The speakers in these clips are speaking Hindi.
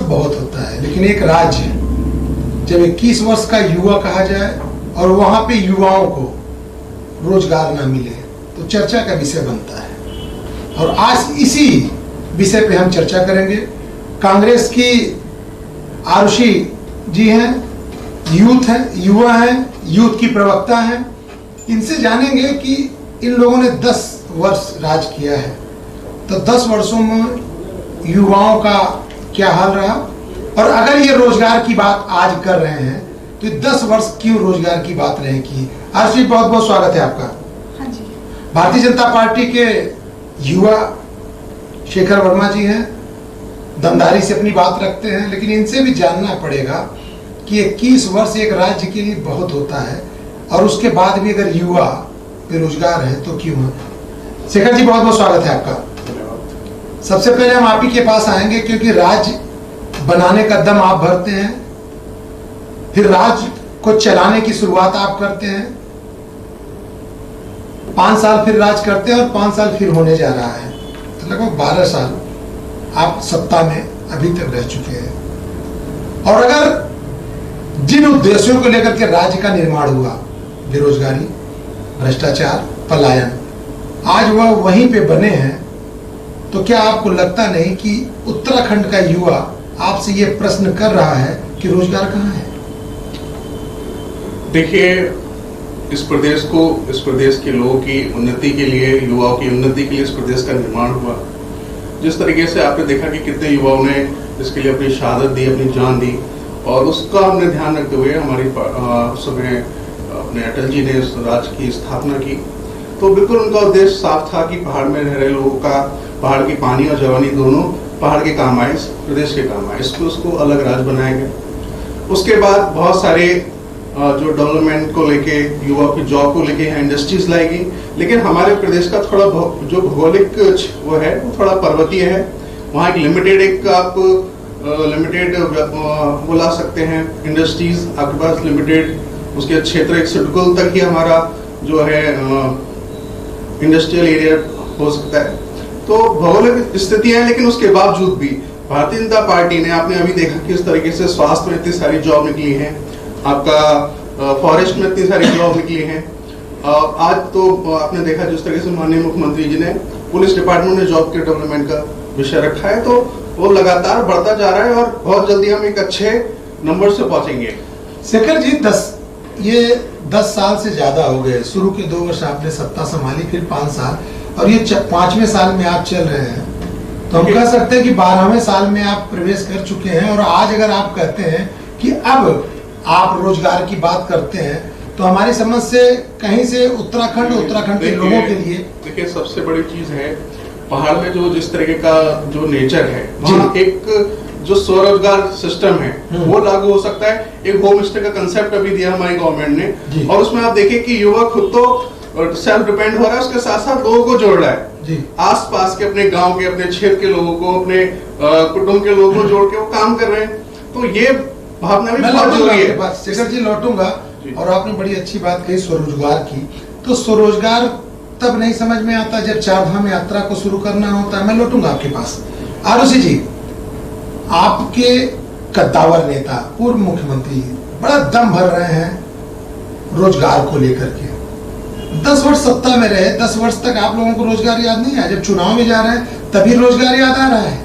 तो बहुत होता है, लेकिन एक राज्य जब 21 वर्ष का युवा कहा जाए और वहां पे युवाओं को रोजगार ना मिले तो चर्चा का विषय बनता है। और आज इसी विषय पे हम चर्चा करेंगे। कांग्रेस की आरुषि जी हैं, यूथ है, युवा हैं, यूथ की प्रवक्ता हैं। इनसे जानेंगे कि इन लोगों ने 10 वर्ष राज किया है, तो 10 वर्षों में युवाओं का क्या हाल रहा, और अगर ये रोजगार की बात आज कर रहे हैं तो 10 वर्ष क्यों रोजगार की बात नहीं की। आरुषि, बहुत बहुत स्वागत है आपका। हाँ जी। भारतीय जनता पार्टी के युवा शेखर वर्मा जी हैं, दमदारी से अपनी बात रखते हैं, लेकिन इनसे भी जानना पड़ेगा कि 21 वर्ष एक राज्य के लिए बहुत होता है और उसके बाद भी अगर युवा बेरोजगार है तो क्यों है। शेखर जी, बहुत बहुत स्वागत है आपका। सबसे पहले हम आप ही के पास आएंगे क्योंकि राज्य बनाने का दम आप भरते हैं, फिर राज्य को चलाने की शुरुआत आप करते हैं, 5 साल फिर राज करते हैं और 5 साल फिर होने जा रहा है, तो लगभग 12 साल आप सत्ता में अभी तक रह चुके हैं। और अगर जिन उद्देश्यों को लेकर के राज्य का निर्माण हुआ, बेरोजगारी, भ्रष्टाचार, पलायन, आज वह वहीं पे बने हैं, तो क्या आपको लगता नहीं कि उत्तराखंड का युवा आपसे ये प्रश्न कर रहा है कि रोजगार कहाँ है? देखिए, इस प्रदेश के लोगों की उन्नति के लिए, युवाओं की उन्नति के लिए इस प्रदेश का निर्माण हुआ। जिस तरीके से आपने देखा कि कितने युवाओं ने इसके लिए अपनी शहादत दी, अपनी जान दी, और उसका हमने ध्यान रखते हुए हमारी समय अपने अटल जी ने इस राज्य की स्थापना की। तो बिल्कुल उनका उद्देश्य साफ था कि पहाड़ में रह रहे लोगों का, पहाड़ की पानी और जवानी दोनों पहाड़ के काम आए, प्रदेश के काम आए, इसको उसको अलग राज्य बनाया गया। उसके बाद बहुत सारे जो डेवलपमेंट को लेके, युवा की जॉब को लेके यहाँ इंडस्ट्रीज लाई गई, लेकिन हमारे प्रदेश का थोड़ा जो भौगोलिक वो है वो थोड़ा पर्वतीय है। वहाँ एक लिमिटेड बुला सकते हैं इंडस्ट्रीज, आपके पास लिमिटेड उसके क्षेत्र, एक सिडकुल तक ही हमारा जो है इंडस्ट्रियल एरिया हो सकता है। तो भौगोलिक स्थितियां हैं, लेकिन उसके बावजूद भी भारतीय जनता पार्टी ने, आपने अभी देखा कि इस तरीके से स्वास्थ्य में इतनी सारी जॉब निकली है, आपका फॉरेस्ट में इतनी सारी जॉब निकली है। आज तो आपने देखा जिस तरीके से माननीय मुख्यमंत्री जी ने पुलिस डिपार्टमेंट में जॉब के डेवलपमेंट का विषय रखा है, तो वो लगातार बढ़ता जा रहा है और बहुत जल्दी हम एक अच्छे नंबर से पहुंचेंगे। शेखर जी, 10 साल से ज्यादा हो गए। शुरू के 2 वर्ष आपने सत्ता संभाली, फिर 5 साल, और ये 5वें साल में आप चल रहे हैं, तो हम कह सकते हैं कि 12वें साल में आप प्रवेश कर चुके हैं। और आज अगर आप कहते हैं कि अब आप रोजगार की बात करते हैं, तो हमारी समझ से कहीं से उत्तराखंड के लोगों के लिए, देखिए, सबसे बड़ी चीज है पहाड़ में जो जिस तरीके का जो नेचर है, वहाँ एक जो स्वरोजगार सिस्टम है वो लागू हो सकता है। एक होम स्टे का कंसेप्ट अभी दिया हमारी गवर्नमेंट ने, और उसमें आप देखिए कि युवा खुद तो सेल्फ डिपेंड हो रहा है, उसके साथ साथ लोगों को जोड़ रहा है, आस पास के अपने गांव के, अपने क्षेत्र के लोगों को, अपने कुटुंब के लोगों को जोड़ के वो काम कर रहे हैं। तो ये भावना भी बहुत जरूरी है। शेखर जी, लौटूंगा, और आपने बड़ी अच्छी बात कही स्वरोजगार की। तो स्वरोजगार तब नहीं समझ में आता जब 4 धाम यात्रा को शुरू करना होता है। मैं लौटूंगा आपके पास। आरुषि जी, आपके कद्दावर नेता, पूर्व मुख्यमंत्री बड़ा दम भर रहे हैं रोजगार को लेकर के। 10 वर्ष सत्ता में रहे, 10 वर्ष तक आप लोगों को रोजगार याद नहीं आया, जब चुनाव में जा रहे हैं तभी रोजगार याद आ रहा है।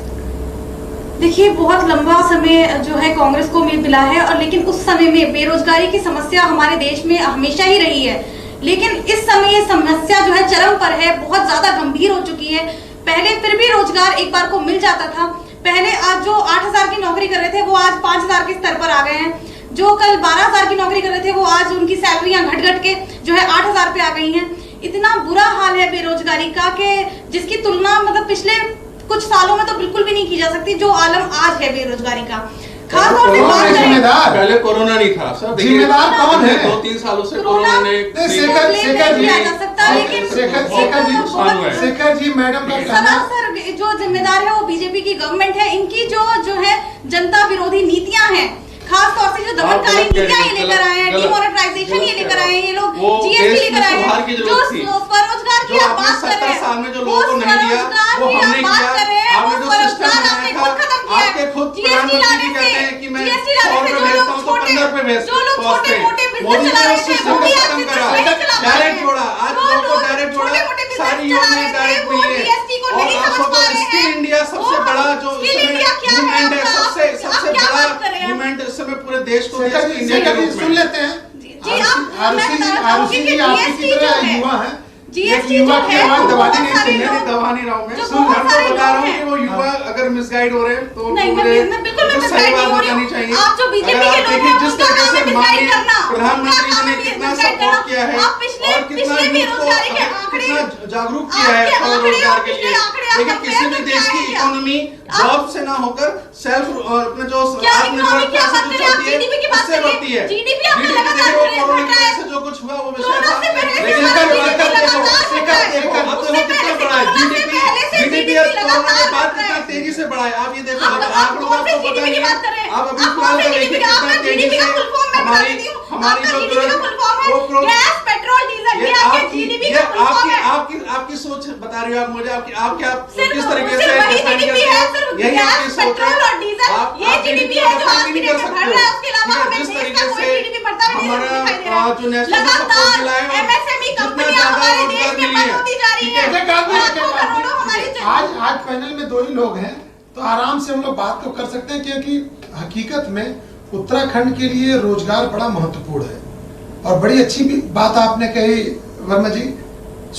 देखिए, बहुत लंबा समय जो है कांग्रेस को मिला है, और लेकिन उस समय में बेरोजगारी की समस्या हमारे देश में हमेशा ही रही है, लेकिन इस समय ये समस्या जो है चरम पर है, बहुत ज्यादा गंभीर हो चुकी है। पहले फिर भी रोजगार एक बार को मिल जाता था। पहले आज जो 8,000 की नौकरी कर रहे थे वो आज 5,000 के स्तर पर आ गए हैं। जो कल 12,000 की नौकरी कर रहे थे वो आज उनकी सैलरियां घट के जो है 8,000 पे आ गई हैं। इतना बुरा हाल है बेरोजगारी का कि जिसकी तुलना मतलब पिछले कुछ सालों में तो बिल्कुल भी नहीं की जा सकती, जो आलम आज है बेरोजगारी का। खास तौर से बात करें, पहले कोरोना नहीं था सर, जिम्मेदार कौन है? 2-3 सालों से कोरोना ने शेखर जी मैडम का सर, जो जिम्मेदार है वो बीजेपी की गवर्नमेंट है। इनकी जो है जनता विरोधी नीतियां हैं, खास तौर से जो दमनकारी नीतियां ये लेकर आए हैं, डिमोनेटाइजेशन ये लेकर आए हैं, ये लोग जीएसटी लेकर आए हैं, जो स्वरोजगार की आप बात कर रहे हैं, साल में जो लोगों को नहीं दिया वो हमने किया। आपने जो सिस्टम बनाया था, आपके खुद प्रधानमंत्री कहते हैं कि मैं 100 रुपए भेजता हूँ तो 15 रुपए भेजता हूँ। मोदी ने उस सिस्टम को खत्म करा, डायरेक्ट जोड़ा, आज लोगों को डायरेक्ट जोड़ा, सारी योजनाएं डायरेक्ट मिली है। और आपको तो स्किल इंडिया सबसे बड़ा जो मूवमेंट है, सबसे बड़ा मूवमेंट इस समय पूरे देश को इंडिया के रूप में सुन लेते हैं। आरुषि जी आपकी तरह युवा है, जीएसटी युवा की आवाज दबानी नहीं दबा नहीं रहा हूँ मैं, मैं तो बता रहा हूँ कि वो युवा अगर मिसगाइड हो रहे हैं तो मुझे सही बात बतानी चाहिए। अगर आप देखिए जिस तरीके से माननीय प्रधानमंत्री जी ने कितना सपोर्ट किया है और कितना यूथ को कितना जागरूक किया है स्वरोजगार के लिए। देखिए किसी भी देश की इकोनॉमी जॉब से ना होकर सेल्फ अपने जो आत्मनिर्भरता से जो चलती है उससे बढ़ती है। जीडीपी देखिए वो कोरोना की वजह से जो कुछ हुआ वो विषय था, लेकिन इसका देखो अब तो कितना बड़ा है जीडीपी अब कोरोना के बाद कितना तेजी से बढ़ा है। आप ये देखो आंकड़ों का आपको पता नहीं है, आप अभी फिलहाल का देखिए कितना तेजी से हमारी जो गैस पेट्रोल डीजल ये आपके जीडीपी का फुल फॉर्म है। आपकी सोच बता रही हो आप मुझे, आप क्या किस तरीके से जीडीपी है, सिर्फ यही आपकी सोच है। पेट्रोल और डीजल ये जीडीपी है जो आज नहीं कर सकते। उसके अलावा हमें जिस देश का तरीके कोई से जीडीपी बढ़ता हुआ नहीं दिखाई दे रहा है। जो नेशनल सपोर्ट मिला है एमएसएमई कंपनियां हमारे देश में बंद होती जा रही है। आज पैनल में दो ही लोग हैं तो आराम से हम लोग बात तो कर सकते हैं, क्योंकि हकीकत में उत्तराखंड के लिए रोजगार बड़ा महत्वपूर्ण है। और बड़ी अच्छी भी बात आपने कही वर्मा जी,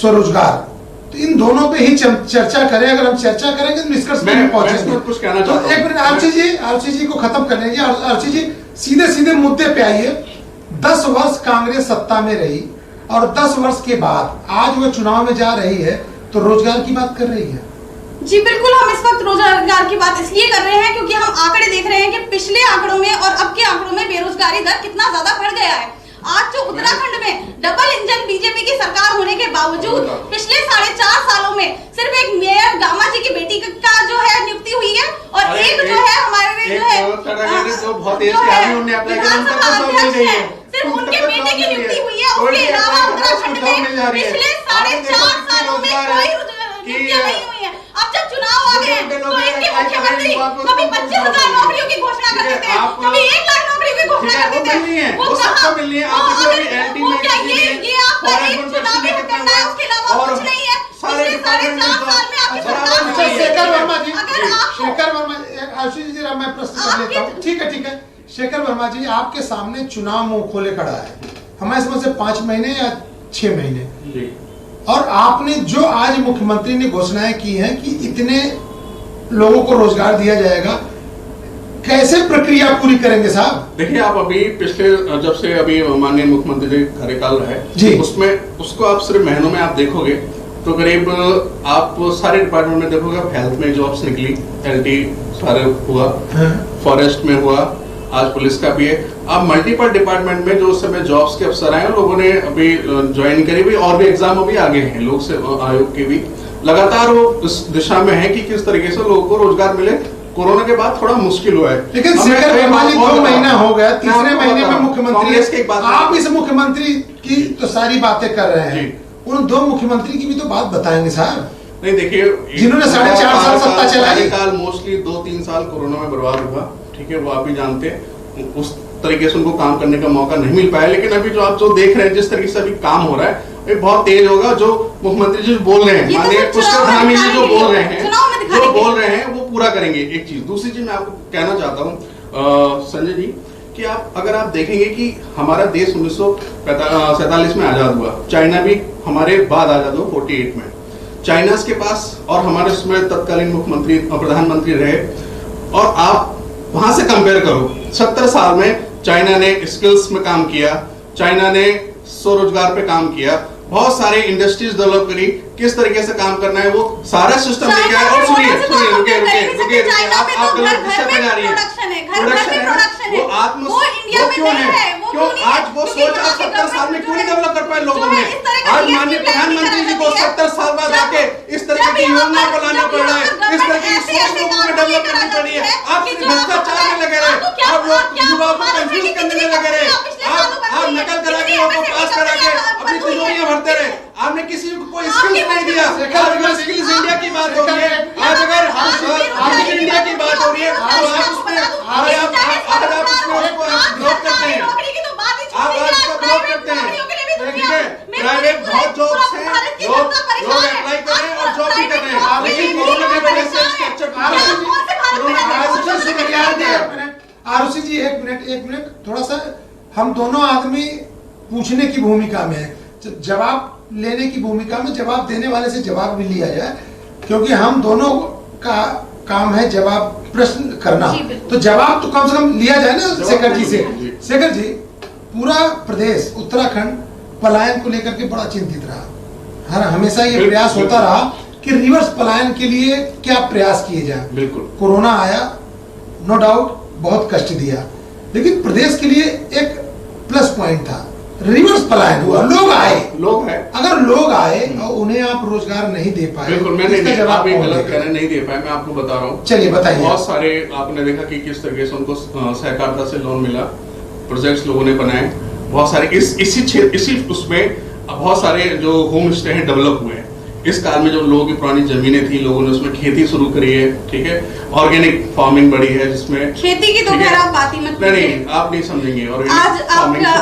स्वरोजगार। तो इन दोनों पे ही चर्चा करें, अगर हम चर्चा करेंगे तो निष्कर्ष पे पहुंचेंगे। कुछ कहना तो एक मिनट आरुषि जी को खत्म कर लेंगे। आरुषि जी सीधे मुद्दे पे आइए। 10 वर्ष कांग्रेस सत्ता में रही और 10 वर्ष के बाद आज वो चुनाव में जा रही है तो रोजगार की बात कर रही है। जी बिल्कुल, हम इस वक्त रोजगार की बात इसलिए कर रहे हैं क्योंकि हम आंकड़े देख रहे हैं कि पिछले आंकड़ों में और अब के आंकड़ों में बेरोजगारी दर कितना ज्यादा बढ़ गया है। आज जो उत्तराखंड में डबल इंजन बीजेपी की सरकार होने के बावजूद पिछले 4.5 सालों में सिर्फ एक मेयर गामा जी की बेटी का जो है नियुक्ति हुई है और एक जो है हमारे जो है सिर्फ उनके बेटे की नियुक्ति हुई है। उसके अलावा उत्तराखंड में पिछले 4.5 सालों में कोई नियुक्तियां नहीं हुई है। अब जब चुनाव आ गए तो इनके मुख्यमंत्री कभी 25,000 नौकरियों की घोषणा कर देते हैं, कभी 1 लाख नौकरियों की घोषणा कर देते हैं। वो सबको मिलनी है। ये आपका एक चुनावी हथकंडा है, उसके अलावा कुछ नहीं है। पिछले 4.5 साल में आपकी सरकार शेखर वर्मा जी, आशीष जी मैं प्रश्न कर लेता हूँ। ठीक है शेखर वर्मा जी, आपके सामने चुनाव मुंह खोले खड़ा है, हमारे समझ से 5 महीने या 6 महीने, और आपने जो आज मुख्यमंत्री ने घोषणाएं की हैं कि इतने लोगों को रोजगार दिया जाएगा, कैसे प्रक्रिया पूरी करेंगे साहब? देखिए आप अभी पिछले जब से अभी माननीय मुख्यमंत्री जी कार्यकाल है उसमें उसको आप सिर्फ महीनों में आप देखोगे तो करीब आप सारे डिपार्टमेंट में देखोगे, हेल्थ में जॉब्स निकली, एलटी सारे हुआ, फॉरेस्ट में हुआ, आज पुलिस का भी है। अब मल्टीपल डिपार्टमेंट में जो उस समय जॉब्स के अफसर आए लोगों ने अभी ज्वाइन करी हुई, और भी एग्जाम अभी आगे हैं, लोक सेवा आयोग के भी लगातार वो इस दिशा में है कि किस तरीके से लोगों को रोजगार मिले। कोरोना के बाद थोड़ा मुश्किल हुआ है, लेकिन 2 महीना हो गया, तीसरे महीने में मुख्यमंत्री, आप इस मुख्यमंत्री की तो सारी बातें कर रहे हैं, उन 2 मुख्यमंत्री की भी तो बात बताएंगे साहब। नहीं देखिए, जिन्होंने 4.5 साल सत्ता चलाई, मोस्टली 2-3 साल कोरोना में बर्बाद हुआ, ठीक है, वो आप भी जानते हैं, उस तरीके से उनको काम करने का मौका नहीं मिल पाया। लेकिन अभी जो आप जो देख रहे हैं, जिस तरीके से अभी काम हो रहा है, ये बहुत तेज होगा। जो मुख्यमंत्री जी बोल रहे हैं, माननीय पुष्कर धामी जी जो बोल रहे हैं वो पूरा करेंगे। एक चीज, दूसरी चीज मैं आपको कहना चाहता हूँ संजय जी कि अगर आप देखेंगे कि हमारा देश 1947 में आजाद हुआ, चाइना भी हमारे बाद आजाद हुआ 48 में, चाइना के पास, और हमारे उसमें तत्कालीन मुख्यमंत्री और प्रधानमंत्री रहे, और आप वहां से कंपेयर करो, 70 साल में चाइना ने स्किल्स में काम किया, चाइना ने स्वरोजगार पे काम किया, बहुत सारे इंडस्ट्रीज डेवलप करी, किस तरीके से काम करना है वो सारा सिस्टम लेके आया। और सुनिए आप गलत दिशा पे जा रही है, प्रोडक्शन है, वो आत्म वो क्यों है, क्यों आज वो सोच आप 70 साल में क्यों नहीं डेवलप कर पाए लोगों में? आज माननीय प्रधानमंत्री जी को 70 साल बाद आके इस तरह की योजना को लाना पड़ रहा है, इस तरह की सोच लोगों में डेवलप करनी पड़ रही है। आप भ्रष्टाचार में लगे रहे, आप लोग युवाओं को कंफ्यूज करने किसी को कोई स्किल्स नहीं दिया। आज अगर स्किल्स इंडिया की बात हो रही है, आज अगर हाउस इंडिया की बात हो रही है, तो आप उसमें आप उसमें विरोध करते हैं, आप उसका विरोध करते हैं। ठीक है, प्राइवेट बहुत जॉब्स हैं, लोग अप्लाई कर रहे हैं और जॉब भी कर रहे हैं, लेकिन कोरोना के वजह से स्ट्रक्चर आरुषि जी एक मिनट थोड़ा सा हम दोनों आदमी पूछने की भूमिका में है, जवाब लेने की भूमिका में, जवाब देने वाले से जवाब भी लिया जाए, क्योंकि हम दोनों का काम है जवाब प्रश्न करना, तो जवाब तो कम से कम लिया जाए ना शेखर जी से। शेखर जी, पूरा प्रदेश उत्तराखंड पलायन को लेकर के बड़ा चिंतित रहा, हमेशा ये प्रयास होता रहा कि रिवर्स पलायन के लिए क्या प्रयास किए जाए। बिल्कुल, कोरोना आया, नो डाउट बहुत कष्ट दिया, लेकिन प्रदेश के लिए एक प्लस पॉइंट था, रिवर्स पलायन हुआ, लोग आए। अगर लोग आए और उन्हें आप रोजगार नहीं दे पाए, बिल्कुल मैंने आप गलत कह रहे हैं, नहीं दे पाए, मैं आपको बता रहा हूँ। चलिए बताइए। बहुत सारे आपने देखा कि किस तरीके से उनको सहकारिता से लोन मिला, प्रोजेक्ट्स लोगों ने बनाए, बहुत सारे इसी उसमें बहुत सारे जो होम स्टे हैं डेवलप हुए हैं। इस काल में जो लोगों की पुरानी जमीनें थी, लोगों ने उसमें खेती शुरू करी है। ठीक है, ऑर्गेनिक फार्मिंग बढ़ी है, जिसमें खेती की तो खैर आप बात ही मत कीजिए। नहीं, आप नहीं समझेंगे। आज पूरा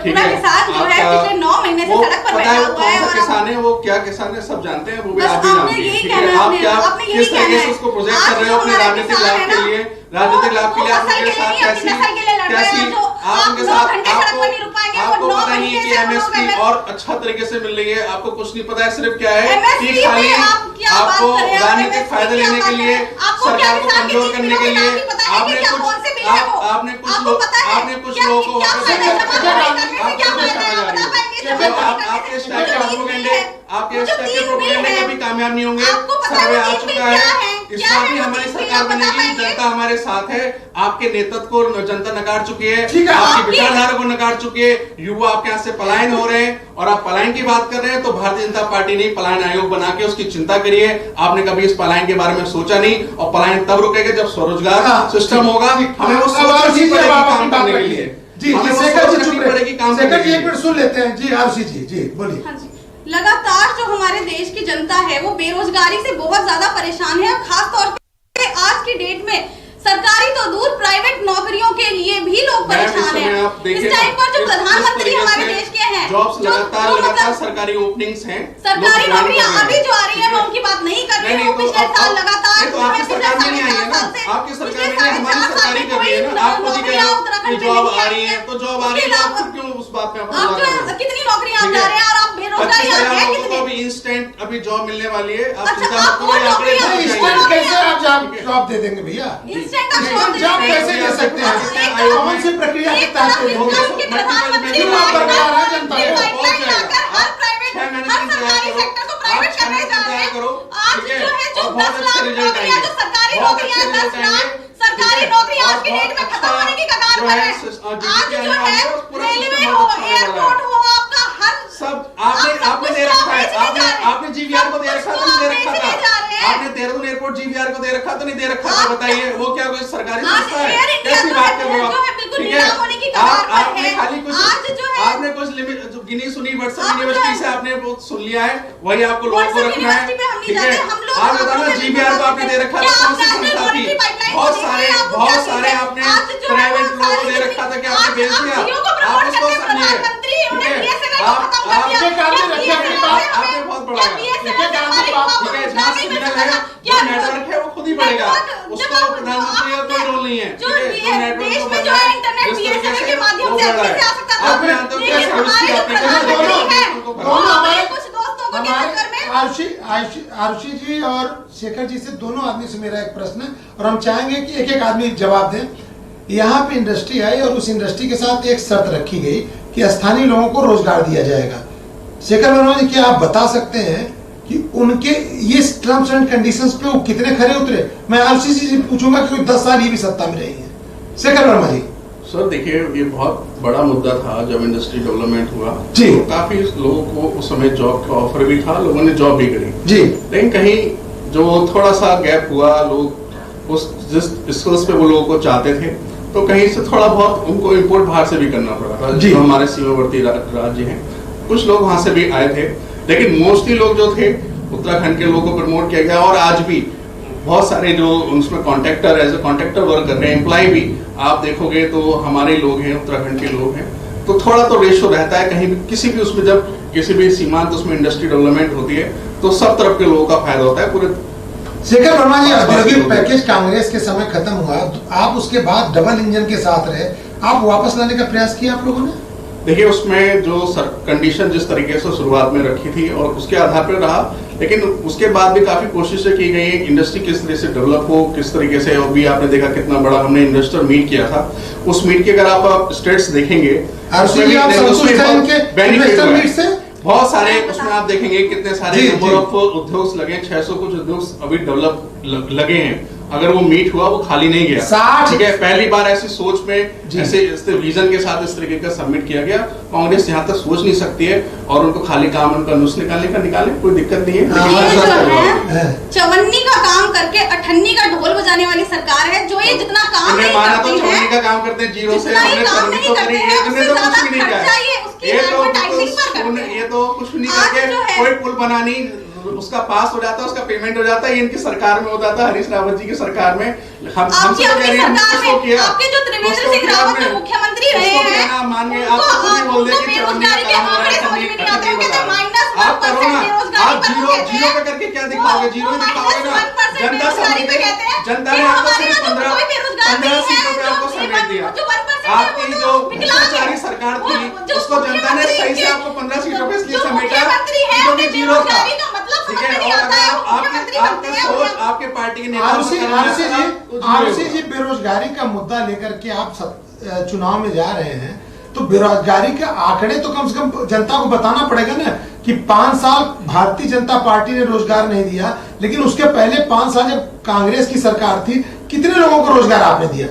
किसान जो है पिछले 9 महीने से सड़क पर बैठा हुआ है, और किसान है, वो क्या किसान है सब जानते हैं, वो भी आप आपने यही कहना आप क्या किस तरीके से उसको प्रोजेक्ट कर रहे हो अपने राजनीतिक लाभ के लिए, राजनीतिक लाभ के लिए आप उनके साथ कैसी आप उनके साथ आपको पता नहीं कि एमएसपी और अच्छा तरीके से मिल रही है, आपको कुछ नहीं पता है, सिर्फ क्या है कि खाली आपको राजनीतिक फायदा लेने के लिए, सरकार को कमजोर करने के लिए आपने कुछ लोगों को आपके इस टाइप के प्रोपेगेंडे कभी कामयाब नहीं होंगे। सर्वे आ चुका है, इस बार भी हमारी सरकार बनेगी, जनता हमारे साथ है, आपके नेतृत्व को जनता नकार चुकी है, आपकी विचारधारा को नकार चुकी है, युवा आपके यहाँ से पलायन हो रहे हैं, और आप पलायन की बात कर रहे हैं तो भारतीय जनता पार्टी ने पलायन आयोग बना के उसकी चिंता करी है। आपने कभी इस पलायन के बारे में सोचा नहीं, और पलायन तब रुकेगा जब स्वरोजगार सिस्टम होगा, हमें वो सोचनी पड़ेगी काम करने के लिए। शेखर जी एक मिनट सुन लेते हैं। जी आरुषि जी बोलिए। लगातार जो हमारे देश की जनता है वो बेरोजगारी से बहुत ज्यादा परेशान है, खास तौर पे आज की डेट में सरकारी तो दूर प्राइवेट नौकरियों के लिए भी लोग परेशान हैं। इस टाइम पर जो प्रधानमंत्री हमारे देश के हैं, जॉब्स लगातार सरकारी ओपनिंग्स हैं, सरकारी नौकरियां अभी जो आ रही है मैं उनकी बात नहीं कर रही हूँ, पिछले साल लगातार तो आपकी सरकार में नहीं आई है ना, आपकी सरकार में हमारी सरकारी कर रही है ना, आपको भी कह रहे हैं जॉब आ रही है तो जॉब आ रही है, आप क्यों उस बात पे कितनी नौकरियां आप जा रहे हैं, और आप बेरोजगारी है कितनी? अभी इंस्टेंट अभी जॉब मिलने वाली है, आप चिंता मत करो, कैसे आप जॉब दे देंगे भैया? जॉब कैसे दे सकते हैं? कौन सी प्रक्रिया के तहत? सरकारी नौकरी आज की डेट में खत्म होने की कगार पर है। आज जो है रेलवे हो, एयरपोर्ट हो, आपका हर सब आपने दे रखा है, आपने जीवीआर को दे रखा था, नहीं दे रखा था? आपने देहरादून एयरपोर्ट जीवीआर को दे रखा तो नहीं दे रखा था? बताइए, वो क्या कोई सरकारी संस्था है? कैसी बात कर रहे हो आप? ठीक है, आपने खाली आपने कुछ लिमिट गिनी सुनी व्हाट्सएप यूनिवर्सिटी से आपने बहुत सुन लिया है, वही आपको लोगों को रखना है। ठीक है, आप बताना जीवीआर को आपने दे रखा था, कौन सी संस्था थी? बहुत सारे आपने प्राइवेट लोगों को दे रखा था कि आपने बेच दिया, आप उसको समझिए। ठीक है, आपने बहुत बड़ा है। ठीक है, जहाँ सिग्नल है, जो नेटवर्क है वो खुद ही बढ़ेगा, उसको प्रधानमंत्री का कोई रोल नहीं है। ठीक है, जो नेटवर्क को बढ़ना है, जिस तरीके से वो बढ़ रहा है, आपने यहाँ तक क्या सर्विस की आपने आरुषि जी और शेखर जी से, दोनों आदमी से मेरा एक प्रश्न है, और हम चाहेंगे कि एक एक आदमी जवाब दें। यहाँ पे इंडस्ट्री आई और उस इंडस्ट्री के साथ एक शर्त रखी गई कि स्थानीय लोगों को रोजगार दिया जाएगा। शेखर वर्मा जी, क्या आप बता सकते हैं कि उनके ये टर्म्स एंड कंडीशंस पे वो कितने खरे उतरे? मैं आरुषि जी से पूछूंगा कि 10 साल ये भी सत्ता में रही है। शेखर वर्मा जी। सर देखिए, ये बहुत बड़ा मुद्दा था जब इंडस्ट्री डेवलपमेंट हुआ जी, तो काफी लोगों को उस समय जॉब का ऑफर भी था, लोगों ने जॉब भी करी जी, लेकिन कहीं जो थोड़ा सा गैप हुआ, लोग उस जिस स्किल्स पे वो लोगों को चाहते थे, तो कहीं से थोड़ा बहुत उनको इम्पोर्ट बाहर से भी करना पड़ा था। जो हमारे सीमावर्ती राज्य हैं, कुछ लोग वहां से भी आए थे, लेकिन मोस्टली लोग जो थे उत्तराखंड के लोगों को प्रमोट किया गया। और आज भी बहुत सारे जो उसमें contractor as a contractor work कर रहे हैं, एम्प्लॉय भी आप देखोगे तो हमारे लोग हैं, उत्तराखंड के लोग हैं। तो थोड़ा तो रेशो रहता है कहीं भी, किसी भी उसमें जब किसी भी सीमांत उसमें इंडस्ट्री डेवलपमेंट होती है तो सब तरफ के लोगों का फायदा होता है। पूरे शेखर वर्मा जी, औद्योगिक पैकेज कांग्रेस के समय खत्म हुआ, आप उसके बाद डबल इंजन के साथ रहे, आप वापस लाने का प्रयास किया आप लोगों ने? देखिए, उसमें जो कंडीशन जिस तरीके से शुरुआत में रखी थी और उसके आधार पर रहा, लेकिन उसके बाद भी काफी कोशिशें की गई इंडस्ट्री किस तरह से डेवलप हो, किस तरीके से। और भी आपने देखा कितना बड़ा हमने इन्वेस्टर मीट किया था। उस मीट के अगर आप स्टेट्स देखेंगे बेनिफिट से बहुत सारे, उसमें आप देखेंगे कितने सारे नंबर ऑफ उद्योग लगे, 600 कुछ उद्योग अभी डेवलप लगे हैं। अगर वो मीट हुआ, वो खाली नहीं गया, ठीक है। पहली बार ऐसी सोच में ऐसे विजन के साथ इस तरीके का सबमिट किया गया। कांग्रेस यहाँ तक सोच नहीं सकती है और उनको खाली काम उनका नुस्ख निकाले, कोई दिक्कत नहीं है। चवन्नी का काम करके अठन्नी का ढोल बजाने वाली सरकार है, जो ये जितना काम नहीं माना तो चवन्नी का काम करते हैं जीरो से, हमने चवन्नी तो करी है, हमने तो कुछ भी नहीं किया। ये तो कुछ नहीं करके कोई पुल बनानी, उसका पास हो जाता है, उसका पेमेंट हो जाता है। ये इनकी सरकार में हो जाता है, हरीश रावत जी की सरकार में। आपके जो त्रिवेंद्र सिंह रावत जो मुख्यमंत्री रहे हैं, आप करो ना, आप जीरो पे करके क्या दिखाओगे? जीरो ही दिखाओगे ना। जनता ने आपको सिर्फ 15 सीटों पे आपको समेट दिया। आपकी जो भ्रष्टाचारी सरकार थी, उसको जनता ने सही से आपको 15 सीटों पे इसलिए समेटा क्योंकि जीरो था, ठीक है। और अगर आपकी सोच आपके पार्टी के नेता आरुषि जी, बेरोजगारी का मुद्दा लेकर के आप चुनाव में जा रहे हैं, तो बेरोजगारी के आंकड़े तो कम से कम जनता को बताना पड़ेगा ना कि 5 साल भारतीय जनता पार्टी ने रोजगार नहीं दिया, लेकिन उसके पहले 5 साल जब कांग्रेस की सरकार थी, कितने लोगों को रोजगार आपने दिया?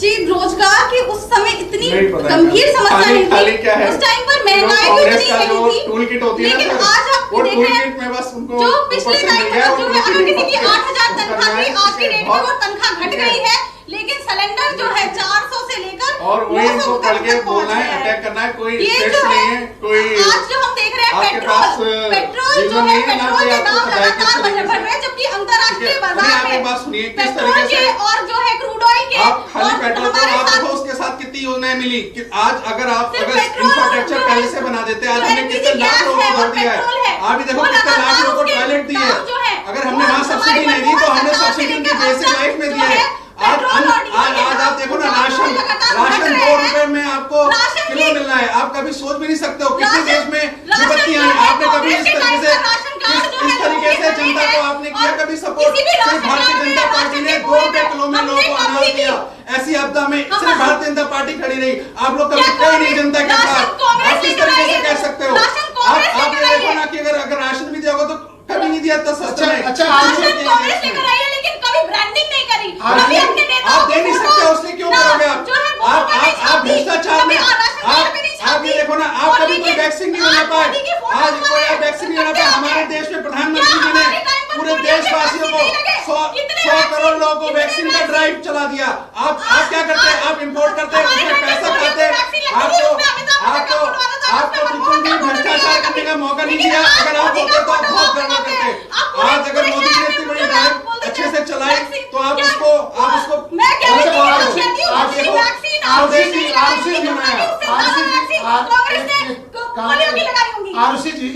जी, रोजगार की उस समय इतनी गंभीर समस्या नहीं थी, उस टाइम पर महंगाई भी इतनी नहीं थी। टूल किट होती है ना, लेकिन आज आप देख रहे हैं जो पिछले टाइम पर जो है, अगर किसी की 8000 तनख्वाह थी, आज की डेट में वो तनख्वाह घट गई है, लेकिन सिलेंडर जो है 400 से लेकर और वही इनको पढ़ के बोलना है, अटैक करना है, कोई स्टेट्स नहीं है, कोई। आज जो हम देख रहे हैं पेट्रोल जो है, पेट्रोल के दाम लगातार बढ़ रहे हैं, जबकि अंतरराष्ट्रीय बाजार में पेट्रोल के और जो है क्रूड ऑयल के, आप खाली पेट्रोल को आप देखो उसके साथ कितनी योजनाएं मिली कि आज अगर इंफ्रास्ट्रक्चर पहले से बना देते, आज हमने कितने लाख लोगों को भर दिया है। आप भी देखो कितने लाख लोगों को टॉयलेट दिए। अगर हमने वहाँ सब्सिडी नहीं दी तो हमने सब्सिडी उनकी बेसिक लाइफ में दी है। आज आप देखो ना, राशन 2 रुपए में आपको किलो मिल रहा है। आप कभी सोच भी नहीं सकते हो कितने देश में विपत्ति आई। आपने कभी इस तरीके से जनता को आपने किया कभी सपोर्ट? सिर्फ भारतीय जनता पार्टी ने 2 रुपए किलो में लोगों को अनाज दिया। ऐसी आपदा में सिर्फ भारतीय जनता पार्टी खड़ी रही। आप लोग कभी कोई नहीं जनता के साथ। आप किस तरीके से कह सकते हो? आप ये देखो ना कि अगर राशन भी दिया तो कभी नहीं दिया तो सस्ता में। अच्छा, कांग्रेस लेकर आई है, लेकिन कभी ब्रांडिंग नहीं करी। आप दे नहीं सकते, उसने क्यों करोगे? आप भ्रष्टाचार में आप ये देखो ना, आप कभी कोई वैक्सीन नहीं बना पाए। आज कोई आप वैक्सीन नहीं बना पाए। हमारे देश में प्रधानमंत्री जी ने पूरे देशवासियों को 100 करोड़ लोगों को वैक्सीन का ड्राइव चला दिया। आप क्या करते हैं? आप इंपोर्ट करते हैं, उसमें पैसा खाते हैं। आपको बिल्कुल भी भ्रष्टाचार करने का मौका नहीं दिया। अगर आप होते तो आप बहुत गर्व करते। आज अगर मोदी जी ने इतनी बड़ी ड्राइव अच्छे से चलाई तो आप उसको आरुषि जी,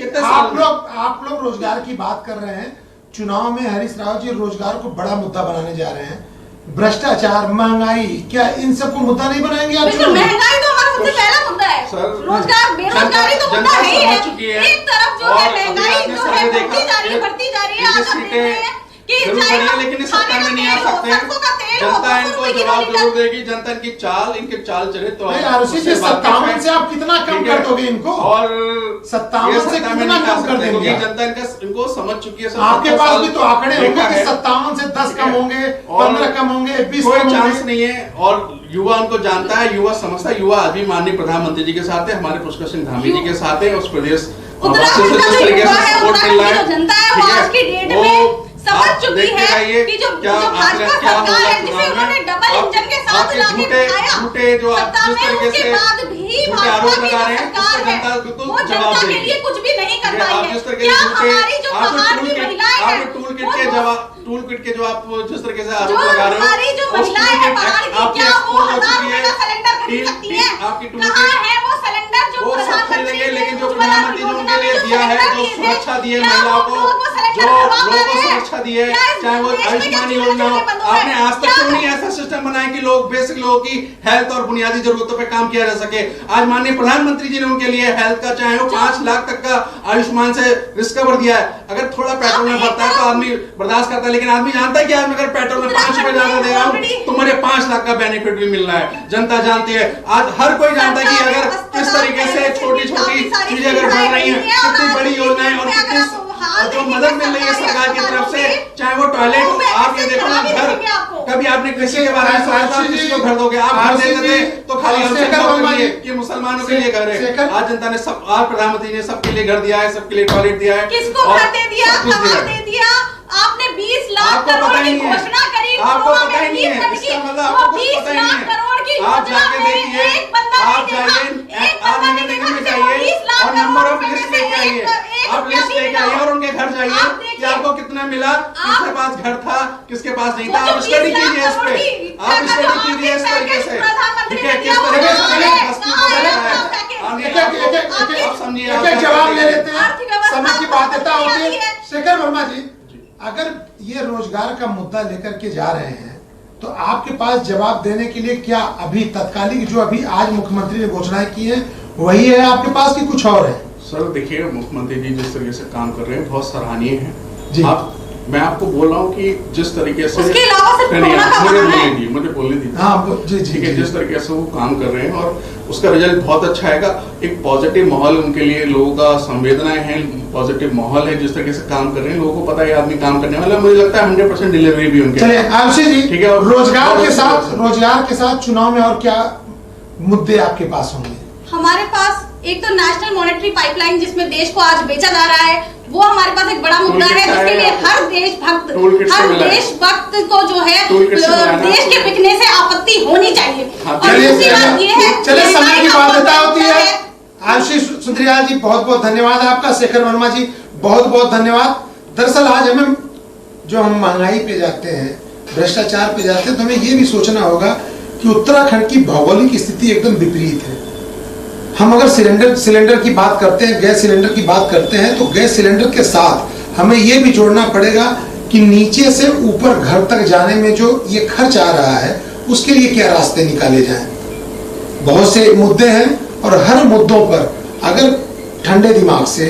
आप लोग रोजगार की बात कर रहे हैं। चुनाव में हरीश रावत जी रोजगार को बड़ा मुद्दा बनाने जा रहे हैं। भ्रष्टाचार, महंगाई, क्या इन सबको मुद्दा नहीं बनाएंगे आप? महंगाई तो हमारा सबसे पहला मुद्दा है। रोजगार, बेरोजगारी तो मुद्दा है ही है। एक तरफ जो है महंगाई जो है बढ़ती जा रही है। आज आप देख रहे हैं लेकिन इस सत्ता में नहीं आ सकते। जनता इनको जवाब जरूर देगी। जनता इनकी चाल चले तो 57 से आप कितना कम कर दोगे इनको? और 57 से कितना कम कर देंगे? जनता इनको समझ चुकी है। आपके पास भी तो आंकड़े होंगे कि 57 से 10 कम होंगे, 15 कम होंगे, 20 कोई चांस नहीं है। और युवा उनको जानता है, युवा समझता है। युवा अभी माननीय प्रधानमंत्री जी के साथ है, हमारे पुष्कर सिंह धामी जी के साथ है। उस प्रदेश समझ चुकी है कि जो भाजपा सरकार है, जिसे उन्होंने डबल इंजन के साथ आपके झूठे जो आप जिस तरीके से झूठे आरोप लगा रहे हैं उसका जनता बिल्कुल जवाब देगी। कुछ भी नहीं कर पाई आप है। जिस तरीके से टूल किट के जो आप जिस तरीके से आरोप लगा रहे हो, आपकी एक्सपोर्ट हो चुकी है, आपकी टूल किट वो सब खरीदेंगे, लेकिन जो प्रधानमंत्री जो उनके लिए दिया है, जो सुरक्षा दी है महिलाओं को, जो लोगों को सुरक्षा दी है, चाहे वो आयुष्मान योजना हो, आपने आज तक क्यों नहीं ऐसा सिस्टम बनाया कि लोग बेसिक लोगों की हेल्थ और बुनियादी जरूरतों पे काम किया जा सके। आज माननीय प्रधानमंत्री जी ने उनके लिए हेल्थ का चाहे वो 5 लाख तक का आयुष्मान से रिस्क कवर दिया है। अगर थोड़ा पेट्रोल में बढ़ता है तो आदमी बर्दाश्त करता है, लेकिन आदमी जानता है कि आज अगर पेट्रोल में 5 रुपए ज्यादा दे रहा हूं तो मुझे 5 लाख का बेनिफिट भी मिल रहा है। जनता जानती है, आज हर कोई जानता है कि अगर किस तरीके से छोटी छोटी चीजें अगर बढ़ रही हैं, कितनी बड़ी योजनाएं और कितनी जो मदद मिल रही है सरकार की तरफ से, चाहे वो टॉयलेट हो, आप ये देखो ना घर, कभी आपने किसी के बारे में सोचा था किसी को घर दोगे, आप घर देते थे तो खाली कि मुसलमानों के लिए घर है। आज जनता ने सब, आज प्रधानमंत्री ने सबके लिए घर दिया है, सबके लिए टॉयलेट दिया है। किसको घर दे दिया, कहाँ दे दिया? आपने 20 लाख करोड़ की घोषणा करी, आपको पता ही नहीं है, इसका मतलब आपको कुछ पता ही नहीं है। आप जाके देखिए, आप जाइए, आप निगम में जाइए और नंबर ऑफ लिस्ट लेके आइए, आप लिस्ट लेके आइए और उनके घर जाइए कि आपको कितना मिला, किसके पास घर था, किसके पास नहीं था। आप स्टडी कीजिए इस पे, आप स्टडी कीजिए इस तरीके से, ठीक है, किस तरीके से जवाब ले लेते हैं, समय की बाध्यता होती है। शेखर वर्मा जी, अगर ये रोजगार का मुद्दा लेकर के जा रहे हैं तो आपके पास जवाब देने के लिए क्या अभी तत्कालिक जो अभी आज मुख्यमंत्री ने घोषणाएं की है वही है आपके पास कि कुछ और है? सर देखिए, मुख्यमंत्री जी जिस तरीके से काम कर रहे हैं बहुत सराहनीय है जी। मैं आपको बोल रहा हूँ कि जिस तरीके से उसके अलावा मुझे बोलने दीजिए। हाँ जी जी, ठीक है, जिस तरीके से वो काम कर रहे हैं और उसका रिजल्ट बहुत अच्छा आएगा। एक पॉजिटिव माहौल उनके लिए, लोगों का संवेदनाएं हैं, पॉजिटिव माहौल है। जिस तरीके से काम कर रहे हैं, लोगों को पता है आदमी काम करने वाला, मुझे लगता है 100% डिलीवरी भी उनके। चलिए आयुषी जी, ठीक है, रोजगार के साथ चुनाव में और क्या मुद्दे आपके पास होंगे? हमारे पास एक तो नेशनल मॉनेटरी पाइपलाइन जिसमें देश को आज बेचा जा रहा है, वो हमारे पास एक बड़ा मुद्दा है जिसके लिए हर देशभक्त को जो है देश के बिकने से आपत्ति होनी चाहिए। और दूसरी बात ये है, चलिए समय की बाध्यता होती है। आयुषी सुंदरियाल जी बहुत बहुत धन्यवाद आपका। शेखर वर्मा जी बहुत बहुत धन्यवाद। दरअसल आज हमें जो हम महंगाई पे जाते हैं, भ्रष्टाचार पे जाते हैं, तो हमें ये भी सोचना होगा कि उत्तराखंड की भौगोलिक स्थिति एकदम विपरीत है। हम अगर सिलेंडर की बात करते हैं, गैस सिलेंडर की बात करते हैं, तो गैस सिलेंडर के साथ हमें ये भी जोड़ना पड़ेगा कि नीचे से ऊपर घर तक जाने में जो ये खर्च आ रहा है उसके लिए क्या रास्ते निकाले जाएं। बहुत से मुद्दे हैं और हर मुद्दों पर अगर ठंडे दिमाग से,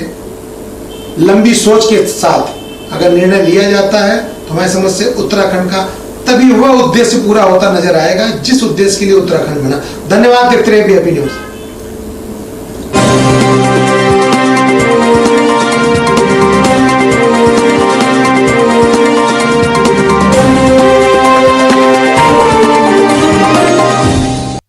लंबी सोच के साथ अगर निर्णय लिया जाता है तो मैं समझ से उत्तराखंड का तभी वह उद्देश्य पूरा होता नजर आएगा जिस उद्देश्य के लिए उत्तराखंड बना। धन्यवाद। देखते रहिए बीएपी न्यूज।